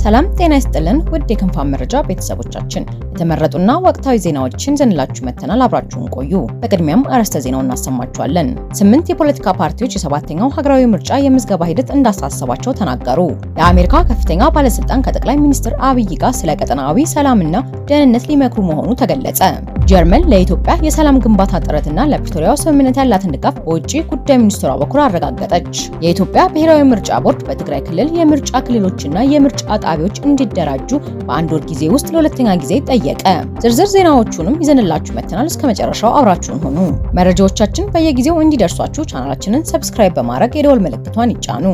ሰላም ጤና ይስጥልን ውድ የክንፋን መረጃ ቤተሰቦቻችን የተመረጡና ወቅታዊ ዜናዎችን ዘንላችሁ መተናል። አብራችሁን ቆዩ። በቅድሚያም አርዕስተ ዜናውን እናሰማችኋለን። 8 የፖለቲካ ፓርቲዎች የሰባተኛው ሀገራዊ ምርጫ የምዝገባ ሂደት እንዳሳሰባቸው ተናገሩ። የአሜሪካ ከፍተኛ ባለስልጣን ከጠቅላይ ሚኒስትር አብይ ጋር ስለ ቀጠናዊ ሰላምና ደህንነት ሊመክሩ መሆኑ ተገለጸ። ጀርመን ለኢትዮጵያ የሰላም ግንባታ ጥረትና ለፕሪቶሪያው ስምምነት ያላትን ድጋፍ በውጭ ጉዳይ ሚኒስትሯ በኩል አረጋገጠች። የኢትዮጵያ ብሔራዊ ምርጫ ቦርድ በትግራይ ክልል የምርጫ ክልሎችና የምርጫ ጣቢያዎች እንዲደራጁ በአንድ ወር ጊዜ ውስጥ ለሁለተኛ ጊዜ ጠየቀ። ዝርዝር ዜናዎቹንም ይዘንላችሁ መተናል። እስከ መጨረሻው አብራችሁን ሁኑ። መረጃዎቻችን በየጊዜው እንዲደርሷችሁ ቻናላችንን ሰብስክራይብ በማድረግ የደወል ምልክቷን ይጫኑ።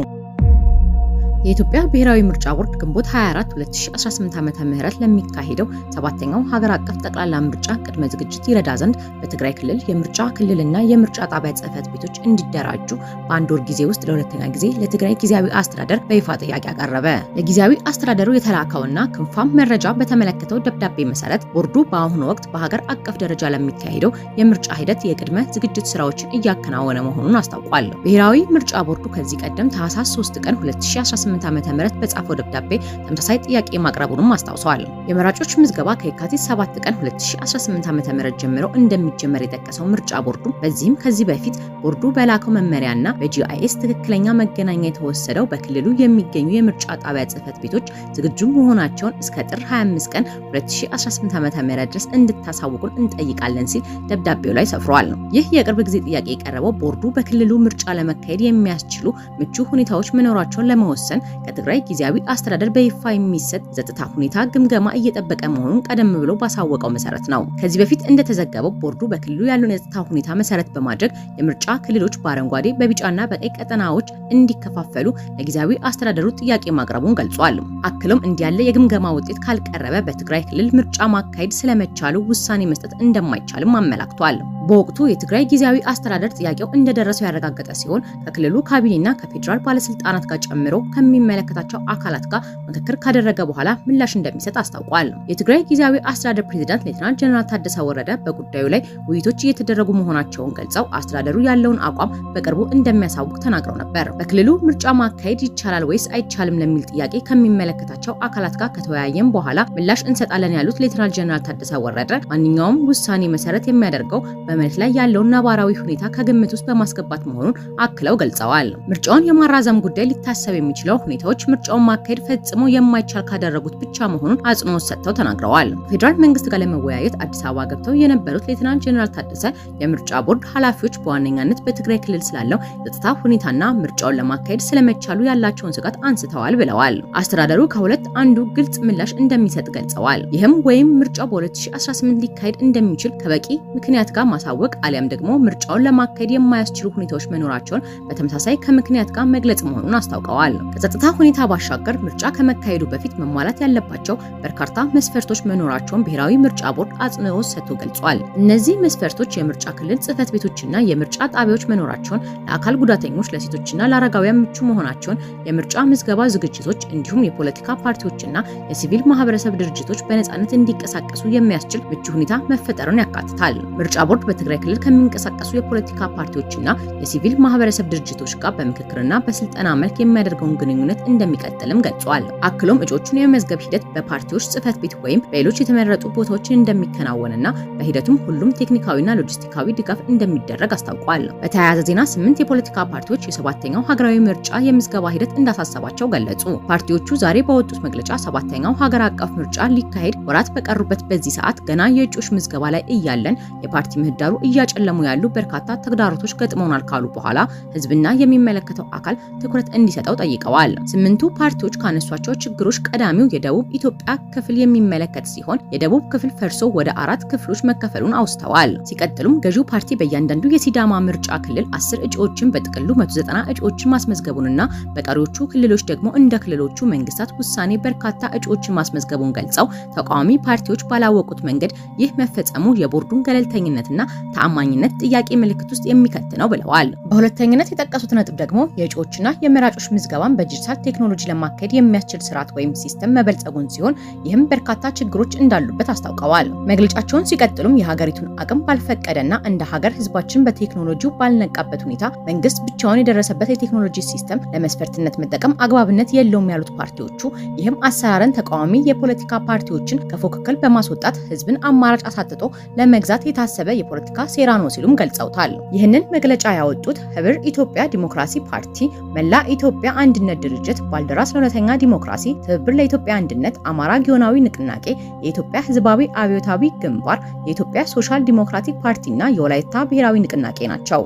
የኢትዮጵያ ብሔራዊ ምርጫ ቦርድ ግንቦት 24 2018 ዓመተ ምህረት ለሚካሄደው ሰባተኛው ሀገር አቀፍ ጠቅላላ ምርጫ ቅድመ ዝግጅት ይረዳ ዘንድ በትግራይ ክልል የምርጫ ክልልና የምርጫ ጣቢያ ጽሕፈት ቤቶች እንዲደራጁ በአንድ ወር ጊዜ ውስጥ ለሁለተኛ ጊዜ ለትግራይ ጊዜያዊ አስተዳደር በይፋ ጥያቄ አቀረበ። ለጊዜያዊ አስተዳደሩ የተላከውና ክንፋም መረጃ በተመለከተው ደብዳቤ መሰረት ቦርዱ በአሁኑ ወቅት በሀገር አቀፍ ደረጃ ለሚካሄደው የምርጫ ሂደት የቅድመ ዝግጅት ስራዎችን እያከናወነ መሆኑን አስታውቋል። ብሔራዊ ምርጫ ቦርዱ ከዚህ ቀደም ታህሳስ 3 ቀን 2018 ዓመተ ምህረት በጻፈው ደብዳቤ ተመሳሳይ ጥያቄ ማቅረቡንም አስታውሷል። የመራጮች ምዝገባ ከየካቲት 7 ቀን 2018 ዓመተ ምህረት ጀምሮ እንደሚጀመር የጠቀሰው ምርጫ ቦርዱ በዚህም ከዚህ በፊት ቦርዱ በላከው መመሪያና በጂአይኤስ ትክክለኛ መገናኛ የተወሰደው በክልሉ የሚገኙ የምርጫ ጣቢያ ጽሕፈት ቤቶች ዝግጁ መሆናቸውን እስከ ጥር 25 ቀን 2018 ዓመተ ምህረት ድረስ እንድታሳውቁን እንጠይቃለን ሲል ደብዳቤው ላይ ሰፍሯል። ይህ የቅርብ ጊዜ ጥያቄ የቀረበው ቦርዱ በክልሉ ምርጫ ለመካሄድ የሚያስችሉ ምቹ ሁኔታዎች መኖራቸውን ለመወሰን ከትግራይ ጊዜያዊ አስተዳደር በይፋ የሚሰጥ ጸጥታ ሁኔታ ግምገማ እየጠበቀ መሆኑን ቀደም ብሎ ባሳወቀው መሰረት ነው። ከዚህ በፊት እንደተዘገበው ቦርዱ በክልሉ ያለውን የጸጥታ ሁኔታ መሰረት በማድረግ የምርጫ ክልሎች በአረንጓዴ በቢጫና በቀይ ቀጠናዎች እንዲከፋፈሉ ለጊዜያዊ አስተዳደሩ ጥያቄ ማቅረቡን ገልጿል። አክሎም እንዲያለ የግምገማ ውጤት ካልቀረበ በትግራይ ክልል ምርጫ ማካሄድ ስለመቻሉ ውሳኔ መስጠት እንደማይቻልም አመላክቷል። በወቅቱ የትግራይ ጊዜያዊ አስተዳደር ጥያቄው እንደደረሰው ያረጋገጠ ሲሆን ከክልሉ ካቢኔና ከፌዴራል ባለስልጣናት ጋር ጨምሮ ከሚመለከታቸው አካላት ጋር ምክክር ካደረገ በኋላ ምላሽ እንደሚሰጥ አስታውቋል። የትግራይ ጊዜያዊ አስተዳደር ፕሬዝዳንት ሌተናንት ጀነራል ታደሰ ወረደ በጉዳዩ ላይ ውይይቶች እየተደረጉ መሆናቸውን ገልጸው አስተዳደሩ ያለውን አቋም በቅርቡ እንደሚያሳውቅ ተናግረው ነበር። በክልሉ ምርጫ ማካሄድ ይቻላል ወይስ አይቻልም ለሚል ጥያቄ ከሚመለከታቸው አካላት ጋር ከተወያየም በኋላ ምላሽ እንሰጣለን ያሉት ሌተናንት ጀነራል ታደሰ ወረደ ማንኛውም ውሳኔ መሰረት የሚያደርገው በመሬት ላይ ያለውን ነባራዊ ሁኔታ ከግምት ውስጥ በማስገባት መሆኑን አክለው ገልጸዋል። ምርጫውን የማራዘም ጉዳይ ሊታሰብ የሚችለው ሁኔታዎች ምርጫውን ማካሄድ ፈጽሞ የማይቻል ካደረጉት ብቻ መሆኑን አጽንኦት ሰጥተው ተናግረዋል። ፌዴራል መንግስት ጋር ለመወያየት አዲስ አበባ ገብተው የነበሩት ሌተናንት ጀነራል ታደሰ የምርጫ ቦርድ ኃላፊዎች በዋነኛነት በትግራይ ክልል ስላለው የጸጥታ ሁኔታና ምርጫውን ለማካሄድ ስለመቻሉ ያላቸውን ስጋት አንስተዋል ብለዋል። አስተዳደሩ ከሁለት አንዱ ግልጽ ምላሽ እንደሚሰጥ ገልጸዋል። ይህም ወይም ምርጫው በ2018 ሊካሄድ እንደሚችል ከበቂ ምክንያት ጋር ማሳወቅ አሊያም ደግሞ ምርጫውን ለማካሄድ የማያስችሉ ሁኔታዎች መኖራቸውን በተመሳሳይ ከምክንያት ጋር መግለጽ መሆኑን አስታውቀዋል። ከጸጥታ ሁኔታ ባሻገር ምርጫ ከመካሄዱ በፊት መሟላት ያለባቸው በርካታ መስፈርቶች መኖራቸውን ብሔራዊ ምርጫ ቦርድ አጽንኦት ሰጥቶ ገልጿል። እነዚህ መስፈርቶች የምርጫ ክልል ጽሕፈት ቤቶችና የምርጫ ጣቢያዎች መኖራቸውን፣ ለአካል ጉዳተኞች፣ ለሴቶችና ለአረጋውያን ምቹ መሆናቸውን፣ የምርጫ ምዝገባ ዝግጅቶች እንዲሁም የፖለቲካ ፓርቲዎችና የሲቪል ማህበረሰብ ድርጅቶች በነጻነት እንዲንቀሳቀሱ የሚያስችል ምቹ ሁኔታ መፈጠሩን ያካትታል። ምርጫ ቦርድ በትግራይ ክልል ከሚንቀሳቀሱ የፖለቲካ ፓርቲዎችና የሲቪል ማህበረሰብ ድርጅቶች ጋር በምክክርና በስልጠና መልክ የሚያደርገውን ግንኙነት እንደሚቀጥልም ገልጿል። አክሎም እጩዎቹን የመመዝገብ ሂደት በፓርቲዎች ጽሕፈት ቤት ወይም በሌሎች የተመረጡ ቦታዎችን እንደሚከናወንና በሂደቱም ሁሉም ቴክኒካዊና ሎጂስቲካዊ ድጋፍ እንደሚደረግ አስታውቋል። በተያያዘ ዜና 8 የፖለቲካ ፓርቲዎች የሰባተኛው ሀገራዊ ምርጫ የምዝገባ ሂደት እንዳሳሰባቸው ገለጹ። ፓርቲዎቹ ዛሬ ባወጡት መግለጫ ሰባተኛው ሀገር አቀፍ ምርጫ ሊካሄድ ወራት በቀሩበት በዚህ ሰዓት ገና የእጩዎች ምዝገባ ላይ እያለን የፓርቲ ምህዳሩ እያጨለሙ ያሉ በርካታ ተግዳሮቶች ገጥመውናል ካሉ በኋላ ህዝብና የሚመለከተው አካል ትኩረት እንዲሰጠው ጠይቀዋል። 8ቱ ፓርቲዎች ካነሷቸው ችግሮች ቀዳሚው የደቡብ ኢትዮጵያ ክፍል የሚመለከት ሲሆን የደቡብ ክፍል ፈርሶ ወደ 4 ክፍሎች መከፈሉን አውስተዋል። ሲቀጥሉም ገዢው ፓርቲ በእያንዳንዱ የሲዳማ ምርጫ ክልል 10 እጩዎችን በጥቅሉ 190 እጩዎችን ማስመዝገቡንና በቀሪዎቹ ክልሎች ደግሞ እንደ ክልሎቹ መንግስታት ውሳኔ በርካታ እጩዎችን ማስመዝገቡን ገልጸው ተቃዋሚ ፓርቲዎች ባላወቁት መንገድ ይህ መፈጸሙ የቦርዱን ገለልተኝነትና ተአማኝነት ጥያቄ ምልክት ውስጥ የሚከት ነው ብለዋል። በሁለተኝነት የጠቀሱት ነጥብ ደግሞ የእጩዎችና የመራጮች ምዝገባን በጂ በዲጂታል ቴክኖሎጂ ለማካሄድ የሚያስችል ስርዓት ወይም ሲስተም መበልጸጉን ሲሆን ይህም በርካታ ችግሮች እንዳሉበት አስታውቀዋል። መግለጫቸውን ሲቀጥሉም የሀገሪቱን አቅም ባልፈቀደና እንደ ሀገር ህዝባችን በቴክኖሎጂው ባልነቃበት ሁኔታ መንግስት ብቻውን የደረሰበት የቴክኖሎጂ ሲስተም ለመስፈርትነት መጠቀም አግባብነት የለውም ያሉት ፓርቲዎቹ ይህም አሰራርን ተቃዋሚ የፖለቲካ ፓርቲዎችን ከፉክክር በማስወጣት ህዝብን አማራጭ አሳጥቶ ለመግዛት የታሰበ የፖለቲካ ሴራ ነው ሲሉም ገልጸውታል። ይህንን መግለጫ ያወጡት ህብር ኢትዮጵያ ዲሞክራሲ ፓርቲ፣ መላ ኢትዮጵያ አንድነት ድርጅት፣ ባልደራስ ለእውነተኛ ዲሞክራሲ፣ ትብብር ለኢትዮጵያ አንድነት፣ አማራ ጊዮናዊ ንቅናቄ፣ የኢትዮጵያ ህዝባዊ አብዮታዊ ግንባር፣ የኢትዮጵያ ሶሻል ዲሞክራቲክ ፓርቲና የወላይታ ብሔራዊ ንቅናቄ ናቸው።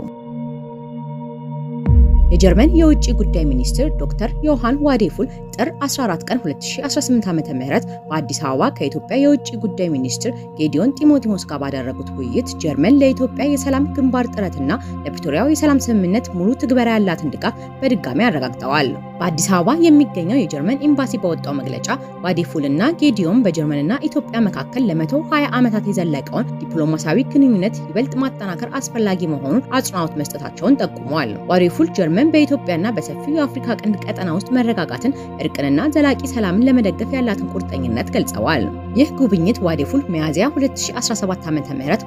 የጀርመን የውጭ ጉዳይ ሚኒስትር ዶክተር ዮሐን ዋዴፉል ጥር 14 ቀን 2018 ዓ.ም በአዲስ አበባ ከኢትዮጵያ የውጭ ጉዳይ ሚኒስትር ጌዲዮን ጢሞቴዎስ ጋር ባደረጉት ውይይት ጀርመን ለኢትዮጵያ የሰላም ግንባር ጥረትና ለፕሪቶሪያው የሰላም ስምምነት ሙሉ ትግበራ ያላትን ድጋፍ በድጋሚ አረጋግጠዋል። በአዲስ አበባ የሚገኘው የጀርመን ኤምባሲ ባወጣው መግለጫ ዋዴፉልና ጌዲዮን በጀርመንና ኢትዮጵያ መካከል ለ120 ዓመታት የዘለቀውን ዲፕሎማሲያዊ ግንኙነት ይበልጥ ማጠናከር አስፈላጊ መሆኑን አጽንኦት መስጠታቸውን ጠቁመዋል። ዋዴፉል ጀርመን በኢትዮጵያና በሰፊው የአፍሪካ ቀንድ ቀጠና ውስጥ መረጋጋትን፣ እርቅንና ዘላቂ ሰላምን ለመደገፍ ያላትን ቁርጠኝነት ገልጸዋል። ይህ ጉብኝት ዋዴፉል ሚያዝያ 2017 ዓ.ም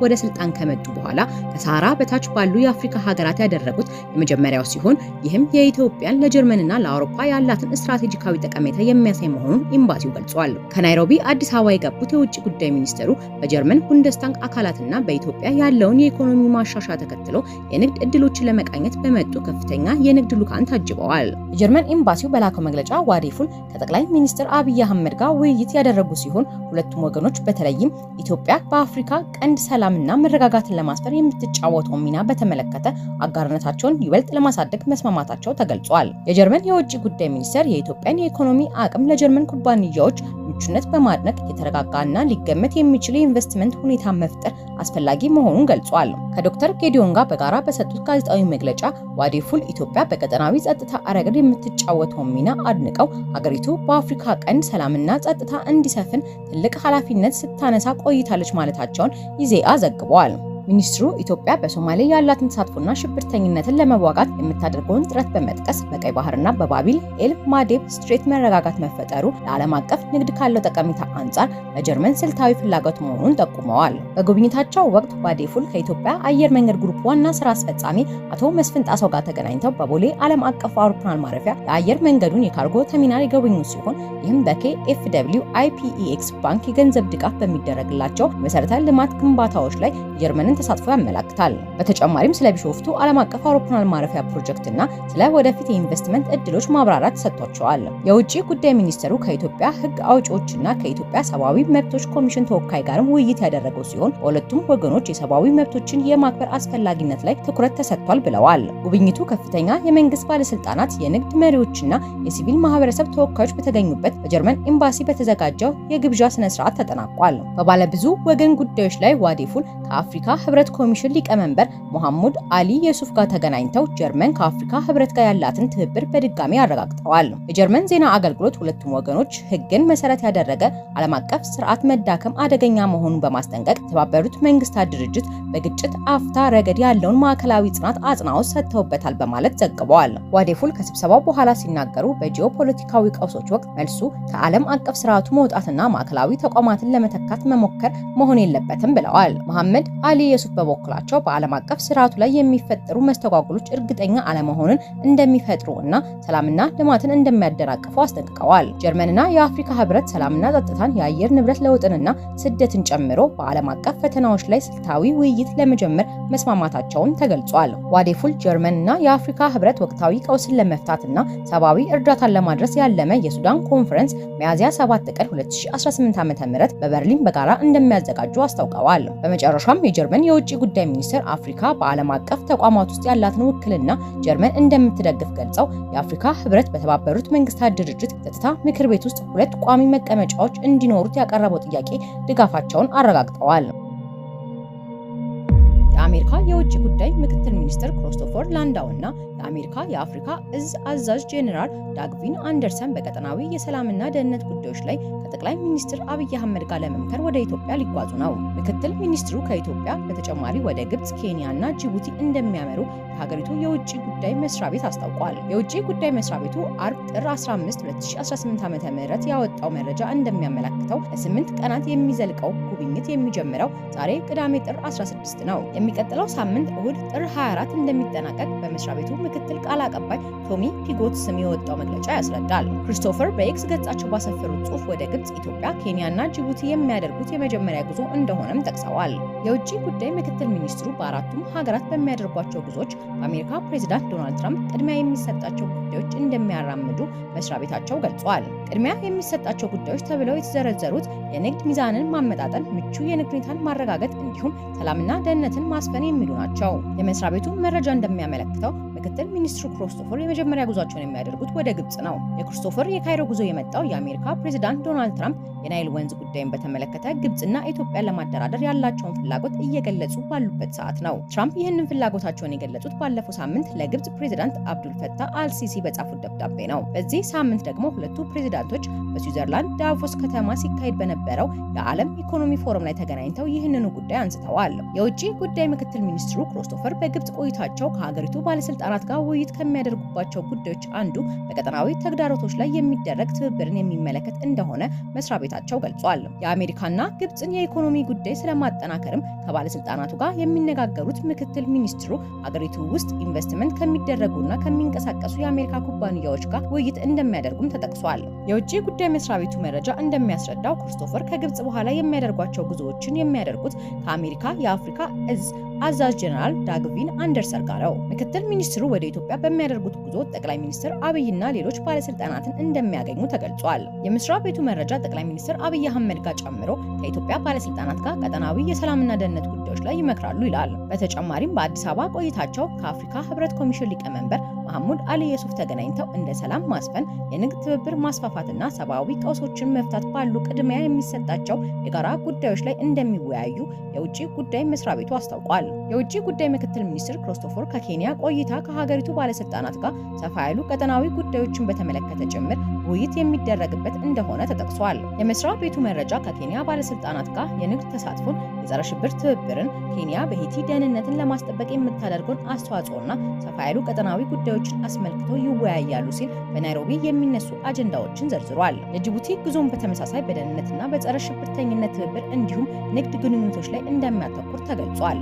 ወደ ስልጣን ከመጡ በኋላ ከሰሃራ በታች ባሉ የአፍሪካ ሀገራት ያደረጉት የመጀመሪያው ሲሆን ይህም የኢትዮጵያን ለጀርመንና ለአውሮፓ ያላትን ስትራቴጂካዊ ጠቀሜታ የሚያሳይ መሆኑን ኤምባሲው ገልጿል። ከናይሮቢ አዲስ አበባ የገቡት የውጭ ጉዳይ ሚኒስትሩ በጀርመን ቡንደስታግ አካላትና በኢትዮጵያ ያለውን የኢኮኖሚ ማሻሻያ ተከትሎ የንግድ እድሎችን ለመቃኘት በመጡ ከፍተኛ የንግድ ልኡካን ታጅበዋል። የጀርመን ኤምባሲው በላከው መግለጫ ዋዴፉል ከጠቅላይ ሚኒስትር አብይ አህመድ ጋር ውይይት ያደረጉ ሲሆን ሁለቱም ወገኖች በተለይም ኢትዮጵያ በአፍሪካ ቀንድ ሰላምና መረጋጋትን ለማስፈር የምትጫወተው ሚና በተመለከተ አጋርነታቸውን ይበልጥ ለማሳደግ መስማማታቸው ተገልጿል። የጀርመን የውጭ ጉዳይ ሚኒስትር የኢትዮጵያን የኢኮኖሚ አቅም ለጀርመን ኩባንያዎች ምቹነት በማድነቅ የተረጋጋና ሊገመት የሚችል የኢንቨስትመንት ሁኔታ መፍጠር አስፈላጊ መሆኑን ገልጿል። ከዶክተር ጌዲዮን ጋር በጋራ በሰጡት ጋዜጣዊ መግለጫ ዋዴፉል ኢትዮጵያ በቀጠናዊ ጸጥታ ረገድ የምትጫወተውን ሚና አድንቀው ሀገሪቱ በአፍሪካ ቀንድ ሰላምና ጸጥታ እንዲሰፍን ትልቅ ኃላፊነት ስታነሳ ቆይታለች ማለታቸውን ኢዜአ ዘግቧል። ሚኒስትሩ ኢትዮጵያ በሶማሌ ያላትን ተሳትፎና ሽብርተኝነትን ለመዋጋት የምታደርገውን ጥረት በመጥቀስ በቀይ ባህርና በባቢል ኤል ማዴብ ስትሬት መረጋጋት መፈጠሩ ለዓለም አቀፍ ንግድ ካለው ጠቀሜታ አንጻር ለጀርመን ስልታዊ ፍላጎት መሆኑን ጠቁመዋል። በጉብኝታቸው ወቅት ዋዴፉል ከኢትዮጵያ አየር መንገድ ግሩፕ ዋና ስራ አስፈጻሚ አቶ መስፍን ጣሰው ጋር ተገናኝተው በቦሌ ዓለም አቀፍ አውሮፕላን ማረፊያ የአየር መንገዱን የካርጎ ተርሚናል የጎበኙ ሲሆን ይህም በኬኤፍደብሊው አይፒኢኤክስ ባንክ የገንዘብ ድጋፍ በሚደረግላቸው መሰረተ ልማት ግንባታዎች ላይ የጀርመንን ተሳትፎ ያመለክታል። በተጨማሪም ስለ ቢሾፍቱ ዓለም አቀፍ አውሮፕላን ማረፊያ ፕሮጀክትና ስለ ወደፊት የኢንቨስትመንት እድሎች ማብራሪያ ተሰጥቷቸዋል። የውጭ ጉዳይ ሚኒስትሩ ከኢትዮጵያ ሕግ አውጪዎችና ከኢትዮጵያ ሰብአዊ መብቶች ኮሚሽን ተወካይ ጋርም ውይይት ያደረገው ሲሆን በሁለቱም ወገኖች የሰብአዊ መብቶችን የማክበር አስፈላጊነት ላይ ትኩረት ተሰጥቷል ብለዋል። ጉብኝቱ ከፍተኛ የመንግስት ባለስልጣናት፣ የንግድ መሪዎችና የሲቪል ማህበረሰብ ተወካዮች በተገኙበት በጀርመን ኤምባሲ በተዘጋጀው የግብዣ ስነ ስርዓት ተጠናቋል። በባለብዙ ወገን ጉዳዮች ላይ ዋዴፉል ከአፍሪካ ህብረት ኮሚሽን ሊቀመንበር መሐሙድ አሊ የሱፍ ጋር ተገናኝተው ጀርመን ከአፍሪካ ህብረት ጋር ያላትን ትብብር በድጋሚ አረጋግጠዋል። የጀርመን ዜና አገልግሎት ሁለቱም ወገኖች ህግን መሰረት ያደረገ ዓለም አቀፍ ስርዓት መዳከም አደገኛ መሆኑን በማስጠንቀቅ የተባበሩት መንግስታት ድርጅት በግጭት አፍታ ረገድ ያለውን ማዕከላዊ ጽናት አጽንዖት ሰጥተውበታል በማለት ዘግበዋል። ዋዴፉል ከስብሰባው በኋላ ሲናገሩ በጂኦፖለቲካዊ ቀውሶች ወቅት መልሱ ከዓለም አቀፍ ስርዓቱ መውጣትና ማዕከላዊ ተቋማትን ለመተካት መሞከር መሆን የለበትም ብለዋል። መሐመድ አሊ የሱፍ በበኩላቸው በዓለም አቀፍ ስርዓቱ ላይ የሚፈጠሩ መስተጓጎሎች እርግጠኛ አለመሆንን እንደሚፈጥሩ እና ሰላምና ልማትን እንደሚያደናቅፉ አስጠንቅቀዋል። ጀርመንና የአፍሪካ ህብረት ሰላምና ጸጥታን፣ የአየር ንብረት ለውጥንና ስደትን ጨምሮ በዓለም አቀፍ ፈተናዎች ላይ ስልታዊ ውይይት ለመጀመር መስማማታቸውን ተገልጿል። ዋዴፉል ጀርመንና የአፍሪካ ህብረት ወቅታዊ ቀውስን ለመፍታትና ሰብአዊ እርዳታን ለማድረስ ያለመ የሱዳን ኮንፈረንስ ሚያዝያ 7 ቀን 2018 ዓ.ም በበርሊን በጋራ እንደሚያዘጋጁ አስታውቀዋል። በመጨረሻም የጀርመን የውጭ ጉዳይ ሚኒስትር አፍሪካ በዓለም አቀፍ ተቋማት ውስጥ ያላትን ውክልና ጀርመን እንደምትደግፍ ገልጸው የአፍሪካ ህብረት በተባበሩት መንግስታት ድርጅት ጸጥታ ምክር ቤት ውስጥ 2 ቋሚ መቀመጫዎች እንዲኖሩት ያቀረበው ጥያቄ ድጋፋቸውን አረጋግጠዋል። የአሜሪካ የውጭ ጉዳይ ምክትል ሚኒስትር ክሪስቶፈር ላንዳው እና የአሜሪካ የአፍሪካ እዝ አዛዥ ጄኔራል ዳግቪን አንደርሰን በቀጠናዊ የሰላምና ደህንነት ጉዳዮች ላይ ከጠቅላይ ሚኒስትር አብይ አህመድ ጋር ለመምከር ወደ ኢትዮጵያ ሊጓዙ ነው። ምክትል ሚኒስትሩ ከኢትዮጵያ በተጨማሪ ወደ ግብጽ፣ ኬንያ እና ጅቡቲ እንደሚያመሩ የሀገሪቱ የውጭ ጉዳይ መስሪያ ቤት አስታውቋል። የውጭ ጉዳይ መስሪያ ቤቱ አርብ ጥር 15 2018 ዓ.ም ያወጣው መረጃ እንደሚያመለክተው ለ8 ቀናት የሚዘልቀው ጉብኝት የሚጀምረው ዛሬ ቅዳሜ ጥር 16 ነው። የሚቀጥለው ሳምንት እሁድ ጥር 24 እንደሚጠናቀቅ በመስሪያ ቤቱ ምክትል ቃል አቀባይ ቶሚ ፒጎት ስም የወጣው መግለጫ ያስረዳል። ክሪስቶፈር በኤክስ ገጻቸው ባሰፈሩት ጽሑፍ ወደ ግብጽ፣ ኢትዮጵያ፣ ኬንያ እና ጅቡቲ የሚያደርጉት የመጀመሪያ ጉዞ እንደሆነም ጠቅሰዋል። የውጭ ጉዳይ ምክትል ሚኒስትሩ በአራቱም ሀገራት በሚያደርጓቸው ጉዞዎች በአሜሪካ ፕሬዝዳንት ዶናልድ ትራምፕ ቅድሚያ የሚሰጣቸው ጉዳዮች እንደሚያራምዱ መስሪያ ቤታቸው ገልጿል። ቅድሚያ የሚሰጣቸው ጉዳዮች ተብለው የተዘረዘሩት የንግድ ሚዛንን ማመጣጠን፣ ምቹ የንግድ ሁኔታን ማረጋገጥ እንዲሁም ሰላምና ደህንነትን ማስፈን የሚሉ ናቸው። የመስሪያ ቤቱ መረጃ እንደሚያመለክተው ምክትል ሚኒስትሩ ክሪስቶፈር የመጀመሪያ ጉዟቸውን የሚያደርጉት ወደ ግብጽ ነው። የክሪስቶፈር የካይሮ ጉዞ የመጣው የአሜሪካ ፕሬዝዳንት ዶናልድ ትራምፕ የናይል ወንዝ ጉዳይን በተመለከተ ግብጽና ኢትዮጵያን ለማደራደር ያላቸውን ፍላጎት እየገለጹ ባሉበት ሰዓት ነው። ትራምፕ ይህንን ፍላጎታቸውን የገለጹት ባለፈው ሳምንት ለግብጽ ፕሬዝዳንት አብዱል ፈታህ አልሲሲ በጻፉት ደብዳቤ ነው። በዚህ ሳምንት ደግሞ ሁለቱ ፕሬዝዳንቶች በስዊዘርላንድ ዳቮስ ከተማ ሲካሄድ በነበረው የዓለም ኢኮኖሚ ፎረም ላይ ተገናኝተው ይህንኑ ጉዳይ አንስተዋል። የውጭ ጉዳይ ምክትል ሚኒስትሩ ክሪስቶፈር በግብጽ ቆይታቸው ከሀገሪቱ ባለስልጣናት ጋር ውይይት ከሚያደርጉባቸው ጉዳዮች አንዱ በቀጠናዊ ተግዳሮቶች ላይ የሚደረግ ትብብርን የሚመለከት እንደሆነ መስሪያ ቤታቸው ገልጿል። የአሜሪካና ግብጽን የኢኮኖሚ ጉዳይ ስለማጠናከርም ከባለስልጣናቱ ጋር የሚነጋገሩት ምክትል ሚኒስትሩ ሀገሪቱ ውስጥ ኢንቨስትመንት ከሚደረጉና ከሚንቀሳቀሱ የአሜሪካ ኩባንያዎች ጋር ውይይት እንደሚያደርጉም ተጠቅሷል። የውጭ ጉዳይ መስሪያ ቤቱ መረጃ እንደሚያስረዳው ክሪስቶፈር ከግብጽ በኋላ የሚያደርጓቸው ጉዞዎችን የሚያደርጉት ከአሜሪካ የአፍሪካ እዝ አዛዥ ጄኔራል ዳግቪን አንደርሰን ጋር ነው። ምክትል ሚኒስትሩ ወደ ኢትዮጵያ በሚያደርጉት ጉዞ ጠቅላይ ሚኒስትር አብይና ሌሎች ባለስልጣናትን እንደሚያገኙ ተገልጿል። የመስሪያ ቤቱ መረጃ ጠቅላይ ሚኒስትር አብይ አህመድ ጋር ጨምሮ ከኢትዮጵያ ባለስልጣናት ጋር ቀጠናዊ የሰላምና ደህንነት ጉዳዮች ላይ ይመክራሉ ይላል። በተጨማሪም በአዲስ አበባ ቆይታቸው ከአፍሪካ ህብረት ኮሚሽን ሊቀመንበር መሐሙድ አሊ የሱፍ ተገናኝተው እንደ ሰላም ማስፈን፣ የንግድ ትብብር ማስፋፋትና ሰብአዊ ቀውሶችን መፍታት ባሉ ቅድሚያ የሚሰጣቸው የጋራ ጉዳዮች ላይ እንደሚወያዩ የውጭ ጉዳይ መስሪያ ቤቱ አስታውቋል። የውጭ ጉዳይ ምክትል ሚኒስትር ክሪስቶፈር ከኬንያ ቆይታ ከሀገሪቱ ባለስልጣናት ጋር ሰፋ ያሉ ቀጠናዊ ጉዳዮችን በተመለከተ ጭምር ውይይት የሚደረግበት እንደሆነ ተጠቅሷል። የመስሪያ ቤቱ መረጃ ከኬንያ ባለስልጣናት ጋር የንግድ ተሳትፎን፣ የጸረ ሽብር ትብብርን፣ ኬንያ በሄይቲ ደህንነትን ለማስጠበቅ የምታደርገውን አስተዋጽኦና ሰፋ ያሉ ቀጠናዊ ጉዳዮችን አስመልክቶ ይወያያሉ ሲል በናይሮቢ የሚነሱ አጀንዳዎችን ዘርዝሯል። የጅቡቲ ጉዞን በተመሳሳይ በደህንነትና በጸረ ሽብርተኝነት ትብብር እንዲሁም ንግድ ግንኙነቶች ላይ እንደሚያተኩር ተገልጿል።